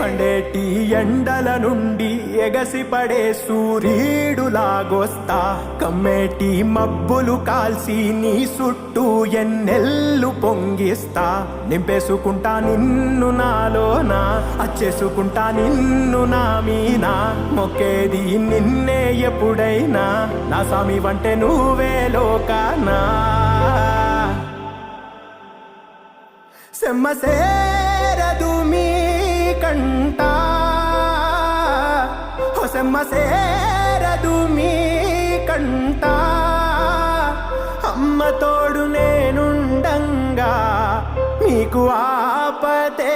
మండేటి ఎండల నుండి ఎగసిపడే సూర్యుడులాగొస్తా కమ్మేటి మబ్బులు కాల్సి నీ చుట్టూ ఎన్నెల్లు పొంగిస్తా నింపేసుకుంటా నిన్ను నాలోనా అచ్చేసుకుంటా నిన్ను నా మీనా మొక్కేది నిన్నే ఎప్పుడైనా నా సామి వంటే నువ్వే లోకానా సెమ్మసేరదు మీ కంట సెమ్మసేరదు మీ కంట అమ్మ తోడు నేనుండంగా మీకు ఆపతే